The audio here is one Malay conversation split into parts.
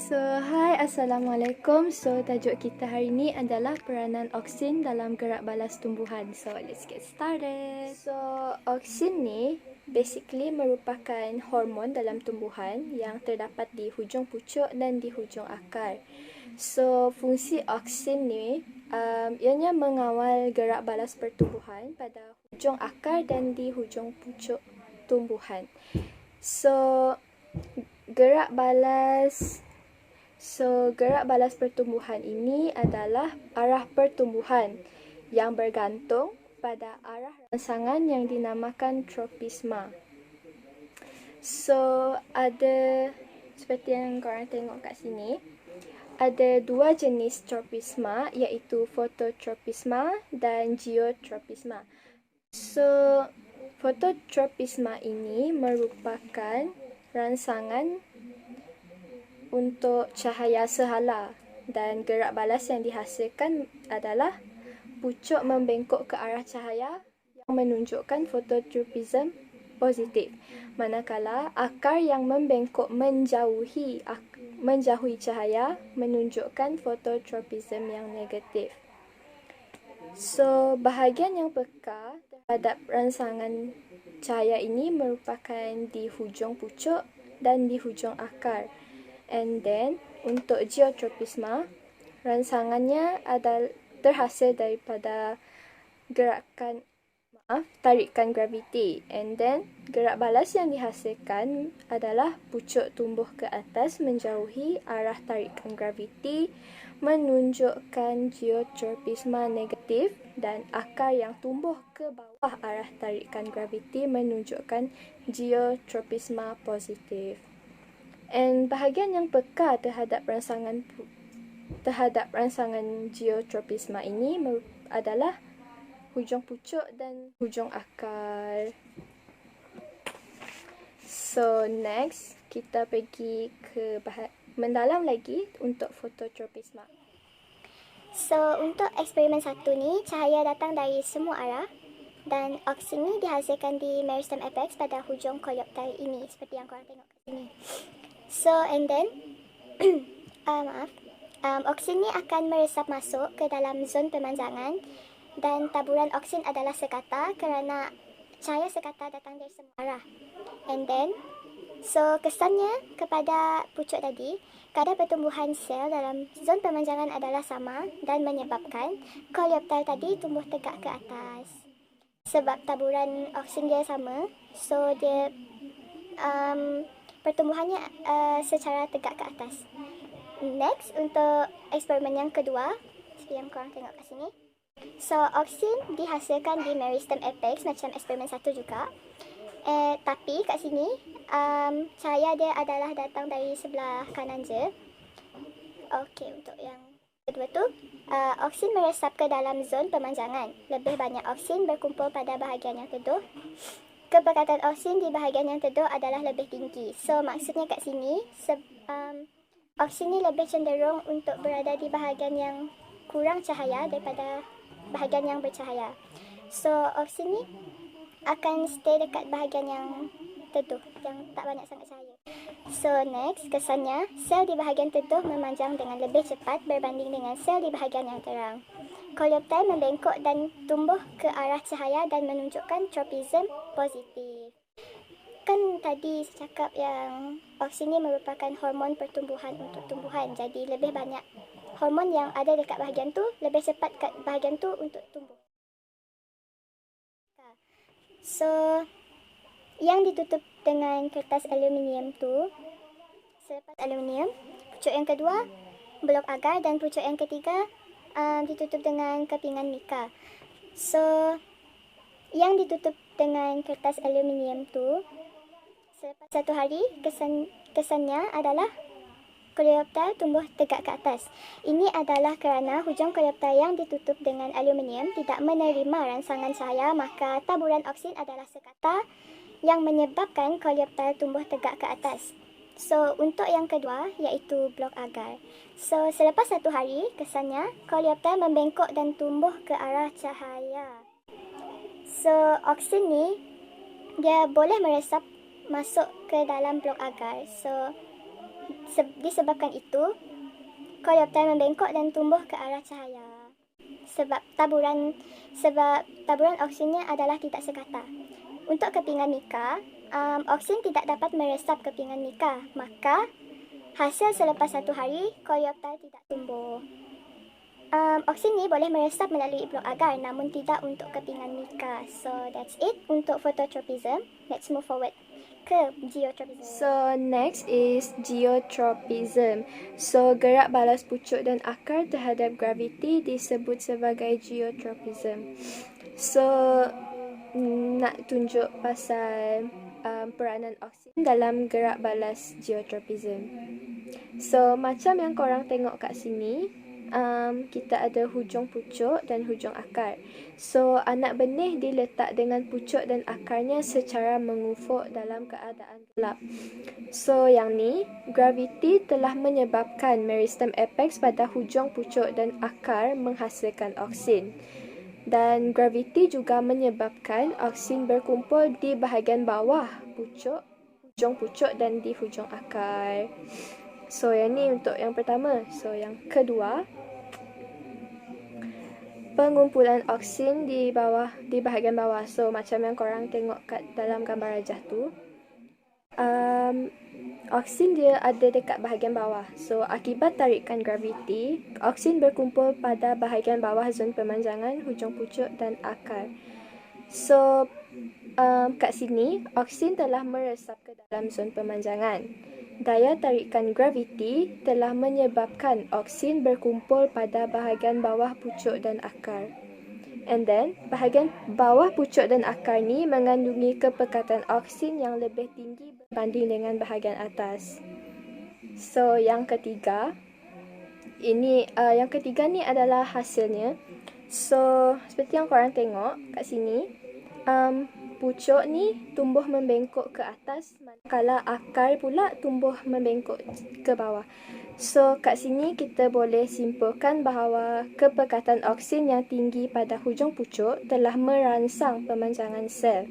Hai, Assalamualaikum. Tajuk kita hari ini adalah peranan oksin dalam gerak balas tumbuhan. Let's get started. Oksin ni basically merupakan hormon dalam tumbuhan yang terdapat di hujung pucuk dan di hujung akar. Fungsi oksin ni ianya mengawal gerak balas pertumbuhan pada hujung akar dan di hujung pucuk tumbuhan. Gerak balas pertumbuhan ini adalah arah pertumbuhan yang bergantung pada arah rangsangan yang dinamakan tropisma. Ada seperti yang korang tengok kat sini, ada dua jenis tropisma iaitu fototropisma dan geotropisma. Fototropisma ini merupakan rangsangan untuk cahaya sehala dan gerak balas yang dihasilkan adalah pucuk membengkok ke arah cahaya yang menunjukkan fototropism positif, manakala akar yang membengkok menjauhi cahaya menunjukkan fototropism yang negatif. Bahagian yang peka terhadap rangsangan cahaya ini merupakan di hujung pucuk dan di hujung akar. And then, untuk geotropisma, rangsangannya adalah terhasil daripada tarikan graviti. And then, gerak balas yang dihasilkan adalah pucuk tumbuh ke atas menjauhi arah tarikan graviti, menunjukkan geotropisma negatif, dan akar yang tumbuh ke bawah arah tarikan graviti menunjukkan geotropisma positif. And bahagian yang peka terhadap rangsangan geotropisma ini adalah hujung pucuk dan hujung akar. Next, kita pergi ke mendalam lagi untuk fototropisma. Untuk eksperimen 1 ni, cahaya datang dari semua arah dan oksin ni dihasilkan di meristem apex pada hujung coleoptile ini seperti yang korang tengok kat sini. And then oksin ni akan meresap masuk ke dalam zon pemanjangan dan taburan oksin adalah sekata kerana cahaya sekata datang dari semua arah. And then kesannya kepada pucuk tadi, kadar pertumbuhan sel dalam zon pemanjangan adalah sama dan menyebabkan coleoptile tadi tumbuh tegak ke atas. Sebab taburan oksin dia sama, dia pertumbuhannya secara tegak ke atas. Next, untuk eksperimen yang kedua, seperti yang korang tengok kat sini. Oksin dihasilkan di meristem apex macam eksperimen 1 juga. Tapi kat sini, cahaya dia adalah datang dari sebelah kanan je. Okey, untuk yang kedua tu, oksin meresap ke dalam zon pemanjangan. Lebih banyak oksin berkumpul pada bahagian yang teduh. Kepekatan oksin di bahagian yang teduh adalah lebih tinggi. Maksudnya kat sini, oksin ni lebih cenderung untuk berada di bahagian yang kurang cahaya daripada bahagian yang bercahaya. Oksin ni akan stay dekat bahagian yang teduh, yang tak banyak sangat cahaya. Next, kesannya, sel di bahagian teduh memanjang dengan lebih cepat berbanding dengan sel di bahagian yang terang. Coleoptile membengkok dan tumbuh ke arah cahaya dan menunjukkan tropism positif. Kan tadi saya cakap yang oksin ni merupakan hormon pertumbuhan untuk tumbuhan. Jadi lebih banyak hormon yang ada dekat bahagian tu, lebih cepat kat bahagian tu untuk tumbuh. Yang ditutup dengan kertas aluminium tu, selepas aluminium, pucuk yang kedua blok agar dan pucuk yang ketiga ditutup dengan kepingan mika. Yang ditutup dengan kertas aluminium tu, selepas 1 hari, kesannya adalah coleoptile tumbuh tegak ke atas. Ini adalah kerana hujung coleoptile yang ditutup dengan aluminium tidak menerima rangsangan cahaya, maka taburan oksin adalah sekata yang menyebabkan coleoptile tumbuh tegak ke atas. Untuk yang kedua, iaitu blok agar. Selepas 1 hari, kesannya coleoptile membengkok dan tumbuh ke arah cahaya. Oksin ni, dia boleh meresap masuk ke dalam blok agar. Disebabkan itu, koleoptera membengkok dan tumbuh ke arah cahaya. Sebab taburan oksinnya adalah tidak sekata. Untuk kepingan mica, oksin tidak dapat meresap ke pinggan mica. Maka, hasil selepas 1 hari, koleoptera tidak tumbuh. Oksin ni boleh meresap melalui blok agar namun tidak untuk kepingan mica. So, that's it untuk phototropism. Let's move forward ke geotropism. So next is geotropism. So gerak balas pucuk dan akar terhadap graviti disebut sebagai geotropism. So nak tunjuk pasal peranan oksin dalam gerak balas geotropism. So macam yang korang tengok kat sini, kita ada hujung pucuk dan hujung akar. So anak benih diletak dengan pucuk dan akarnya secara mengufuk dalam keadaan gelap. So yang ni, graviti telah menyebabkan meristem apex pada hujung pucuk dan akar menghasilkan oksin. Dan graviti juga menyebabkan oksin berkumpul di bahagian bawah pucuk, hujung pucuk dan di hujung akar. So yang ni untuk yang pertama. So yang kedua, pengumpulan oksin di bahagian bawah. So macam yang korang tengok kat dalam gambar rajah tu, oksin dia ada dekat bahagian bawah. So akibat tarikan graviti, oksin berkumpul pada bahagian bawah zon pemanjangan, hujung pucuk dan akar. So kat sini, oksin telah meresap ke dalam zon pemanjangan. Daya tarikan graviti telah menyebabkan oksin berkumpul pada bahagian bawah pucuk dan akar. And then, bahagian bawah pucuk dan akar ni mengandungi kepekatan oksin yang lebih tinggi berbanding dengan bahagian atas. So, yang ketiga ni adalah hasilnya. So, seperti yang korang tengok kat sini, pucuk ni tumbuh membengkok ke atas, manakala akar pula tumbuh membengkok ke bawah. So, kat sini kita boleh simpulkan bahawa kepekatan oksin yang tinggi pada hujung pucuk telah merangsang pemanjangan sel.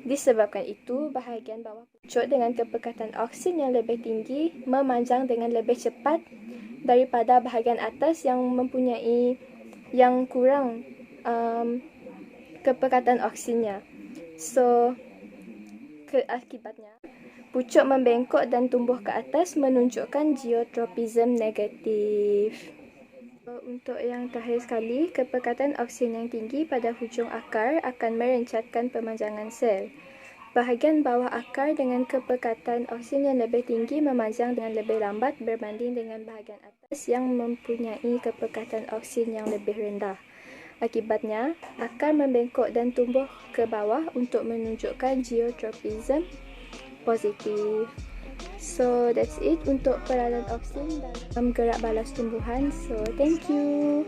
Disebabkan itu, bahagian bawah pucuk dengan kepekatan oksin yang lebih tinggi memanjang dengan lebih cepat daripada bahagian atas yang kurang kepekatan oksinnya. So, akibatnya, pucuk membengkok dan tumbuh ke atas menunjukkan geotropism negatif. So, untuk yang terakhir sekali, kepekatan oksin yang tinggi pada hujung akar akan merencatkan pemanjangan sel. Bahagian bawah akar dengan kepekatan oksin yang lebih tinggi memanjang dengan lebih lambat berbanding dengan bahagian atas yang mempunyai kepekatan oksin yang lebih rendah. Akibatnya, akar membengkok dan tumbuh ke bawah untuk menunjukkan geotropism positif. So, that's it untuk peranan oksin dalam gerak balas tumbuhan. So, thank you.